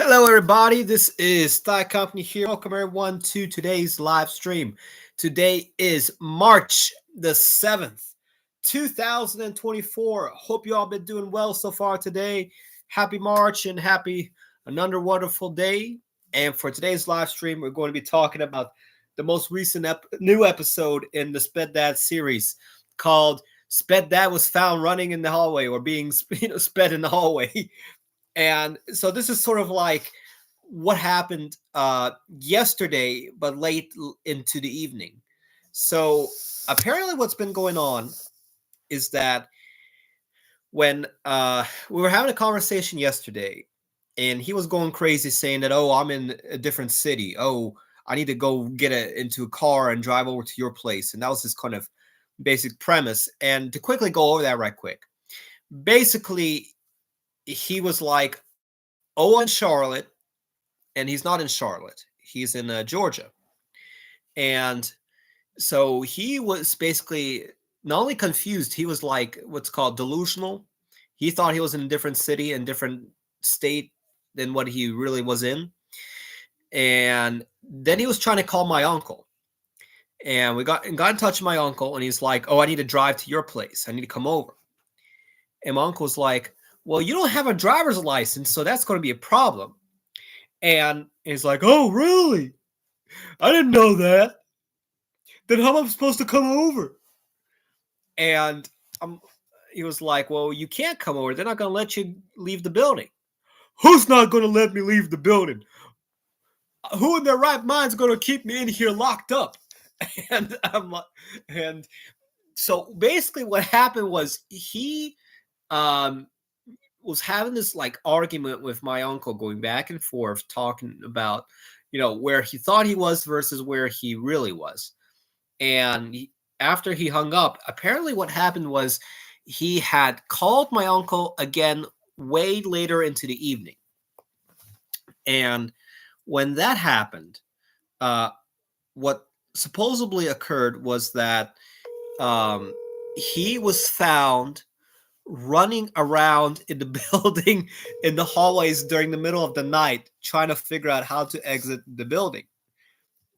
Hello, everybody. This is Thigh Company here. Welcome, everyone, to today's live stream. Today is March the 7th, 2024. Hope you all been doing well so far today. Happy March and happy another wonderful day. And for today's live stream, we're going to be talking about the most recent new episode in the Sped Dad series called Sped Dad was found running in the hallway or being sped in the hallway. And so this is sort of like what happened yesterday, but late into the evening. So apparently what's been going on is that when we were having a conversation yesterday, and he was going crazy saying that, oh, I'm in a different city. Oh, I need to go get into a car and drive over to your place. And that was his kind of basic premise. And to quickly go over that right quick, basically, he was like, oh, I'm in Charlotte, and he's not in Charlotte. He's in Georgia. And so he was basically not only confused, he was like what's called delusional. He thought he was in a different city and different state than what he really was in. And then he was trying to call my uncle. And we got in touch with my uncle, and he's like, oh, I need to drive to your place. I need to come over. And my uncle's like, well, you don't have a driver's license, so that's going to be a problem. And he's like, oh, really? I didn't know that. Then how am I supposed to come over? And he was like, well, you can't come over. They're not going to let you leave the building. Who's not going to let me leave the building? Who in their right mind is going to keep me in here locked up? And I'm like, and so basically what happened was he was having this like argument with my uncle, going back and forth, talking about, where he thought he was versus where he really was. And after he hung up, apparently what happened was he had called my uncle again way later into the evening. And when that happened, what supposedly occurred was that he was found running around in the building in the hallways during the middle of the night, trying to figure out how to exit the building.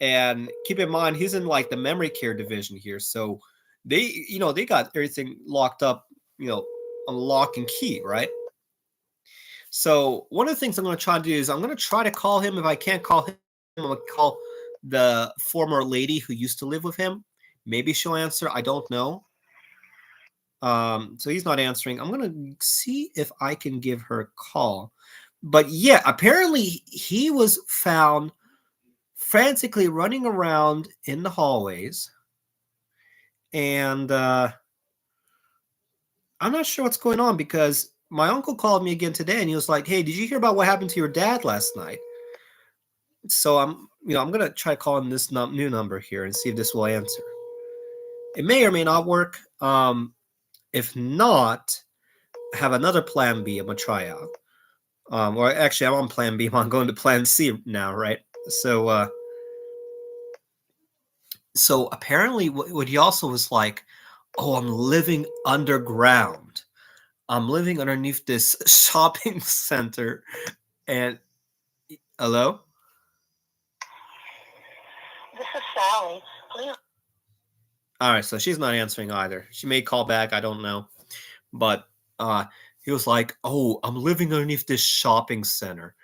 And keep in mind, he's in like the memory care division here. So they got everything locked up, on lock and key, right? So one of the things I'm going to try to do is I'm going to try to call him. If I can't call him, I'm going to call the former lady who used to live with him. Maybe she'll answer. I don't know. So he's not answering. I'm going to see if I can give her a call. But yeah, apparently he was found frantically running around in the hallways. And I'm not sure what's going on, because my uncle called me again today and he was like, hey, did you hear about what happened to your dad last night? So I'm going to try calling this new number here and see if this will answer. It may or may not work. If not, I have another plan B I'm going to try out. Or actually, I'm on plan B. I'm going to plan C now, right? So apparently what he also was like, oh, I'm living underground. I'm living underneath this shopping center. And hello? This is Sally. Please. All right, so she's not answering either. She may call back, I don't know. But he was like, oh, I'm living underneath this shopping center.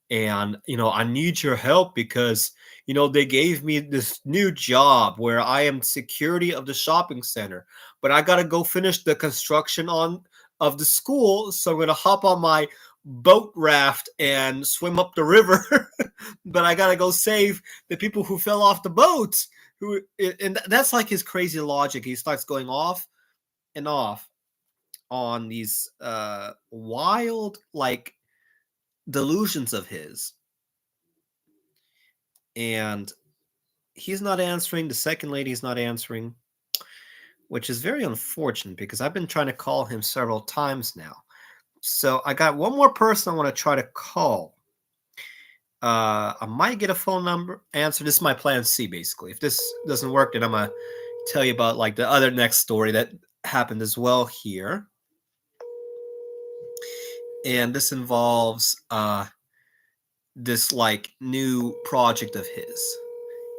And, I need your help because, they gave me this new job where I am security of the shopping center. But I got to go finish the construction of the school. So I'm going to hop on my boat raft and swim up the river. But I got to go save the people who fell off the boats. And that's like his crazy logic. He starts going off and off on these wild, like, delusions of his. And he's not answering. The second lady's not answering, which is very unfortunate because I've been trying to call him several times now. So I got one more person I want to try to call. I might get a phone number answer. This is my plan C, basically. If this doesn't work, then I'm going to tell you about like the other next story that happened as well here. And this involves this like new project of his.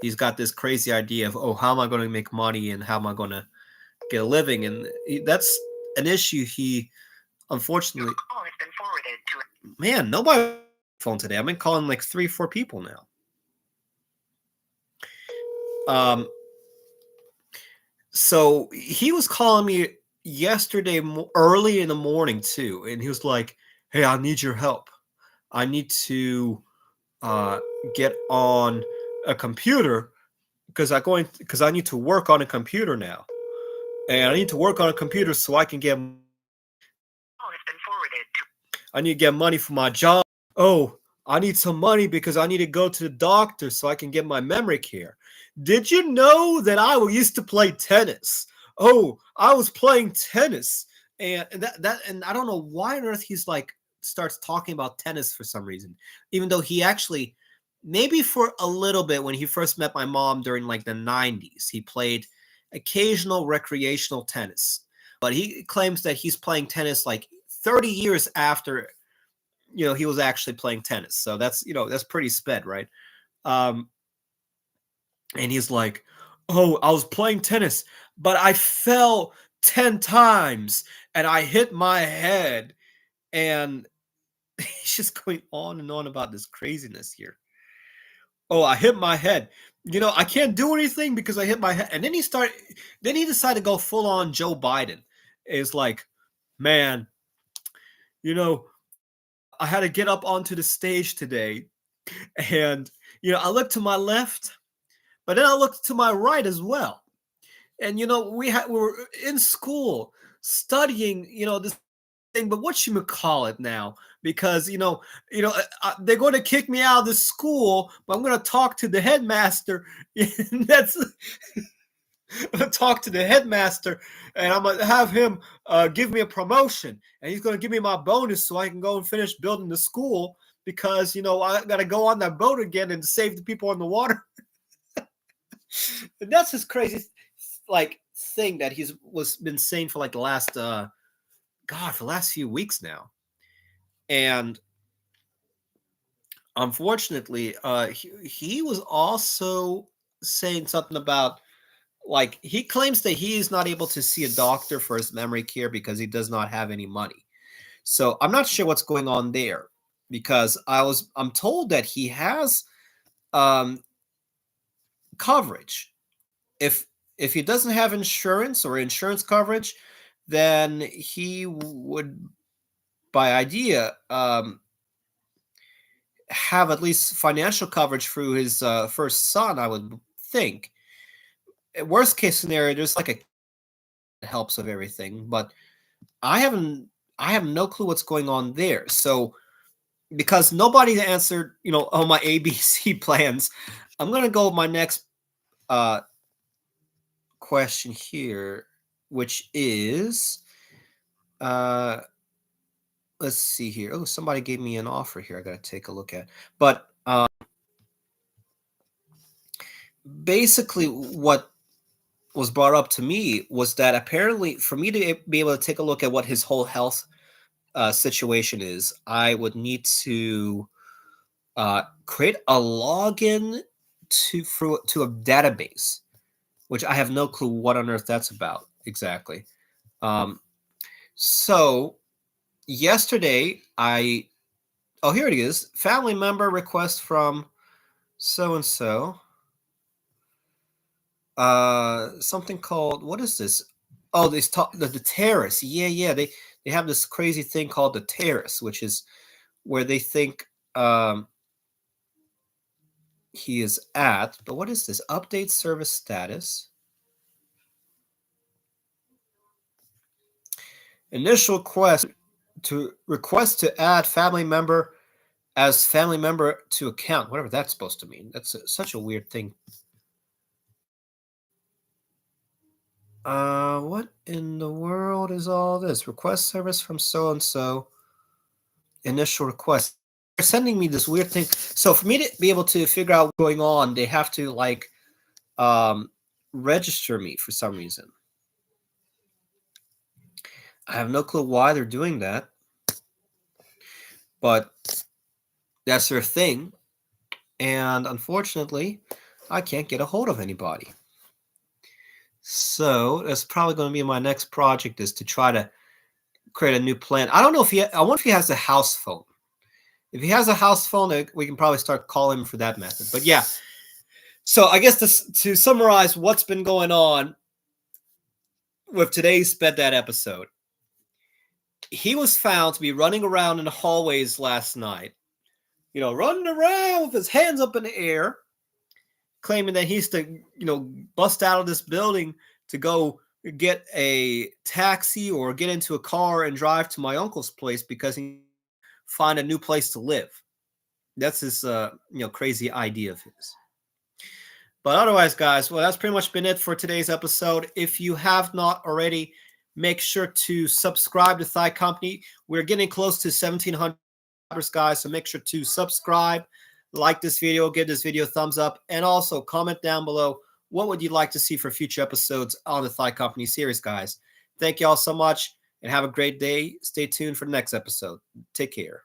He's got this crazy idea of, oh, how am I going to make money and how am I going to get a living? And that's an issue he unfortunately. Call has been forwarded to. Man, nobody phone today. I've been calling like 3, 4 people now. Um, so he was calling me yesterday early in the morning too, and he was like, "Hey, I need your help. I need to get on a computer because I need to work on a computer now, and I need to work on a computer so I can get. Call has been forwarded to. I need to get money for my job. Oh, I need some money because I need to go to the doctor so I can get my memory care. Did you know that I used to play tennis? Oh, I was playing tennis, and and I don't know why on earth he's like starts talking about tennis for some reason, even though he actually maybe for a little bit when he first met my mom during like the 90s, he played occasional recreational tennis. But he claims that he's playing tennis like 30 years after he was actually playing tennis. So that's pretty sped, right? Um, and he's like, "Oh, I was playing tennis, but I fell 10 times and I hit my head." And he's just going on and on about this craziness here. Oh, I hit my head. I can't do anything because I hit my head. And then he decided to go full on Joe Biden. It's like, man, I had to get up onto the stage today, and I looked to my left, but then I looked to my right as well. And we were in school studying this thing, but what you call it now? Because they're going to kick me out of the school, but I'm going to talk to the headmaster. That's I'm going to talk to the headmaster, and I'm going to have him give me a promotion, and he's going to give me my bonus so I can go and finish building the school because I got to go on that boat again and save the people on the water. And that's his crazy like thing that he's was been saying for like the last for the last few weeks now. And unfortunately, he was also saying something about like he claims that he is not able to see a doctor for his memory care because he does not have any money. So I'm not sure what's going on there because I'm told that he has um coverage. If he doesn't have insurance or insurance coverage, then he would by idea have at least financial coverage through his first son, I would think. Worst case scenario, there's like a helps with everything, but I haven't I have no clue what's going on there. So because nobody answered, all my ABC plans, I'm gonna go with my next uh question here, which is uh let's see here. Oh, somebody gave me an offer here. I gotta take a look at. But basically what was brought up to me was that apparently for me to be able to take a look at what his whole health situation is, I would need to create a login to a database, which I have no clue what on earth that's about exactly. Um, so yesterday, here it is. Family member request from so and so. Something called what is this? Oh, the terrace. Yeah. They have this crazy thing called the terrace, which is where they think he is at. But what is this? Update service status. Initial request to add family member as family member to account. Whatever that's supposed to mean. That's such a weird thing. What in the world is all this? Request service from so and so. Initial request. They're sending me this weird thing. So for me to be able to figure out what's going on, they have to like register me for some reason. I have no clue why they're doing that, but That's their thing. And unfortunately, I can't get a hold of anybody. So that's probably going to be my next project, is to try to create a new plan. I don't know if I wonder if he has a house phone. If he has a house phone, we can probably start calling him for that method. But yeah, so I guess to summarize what's been going on with today's Sped That episode, he was found to be running around in the hallways last night, running around with his hands up in the air, claiming that he's to, bust out of this building to go get a taxi or get into a car and drive to my uncle's place because he find a new place to live. That's his, crazy idea of his. But otherwise, guys, well, that's pretty much been it for today's episode. If you have not already, make sure to subscribe to Thigh Company. We're getting close to 1,700 subscribers, guys, so make sure to subscribe, like this video, give this video a thumbs up, and also comment down below what would you like to see for future episodes on the Thigh Company series, guys. Thank you all so much, and have a great day. Stay tuned for the next episode. Take care.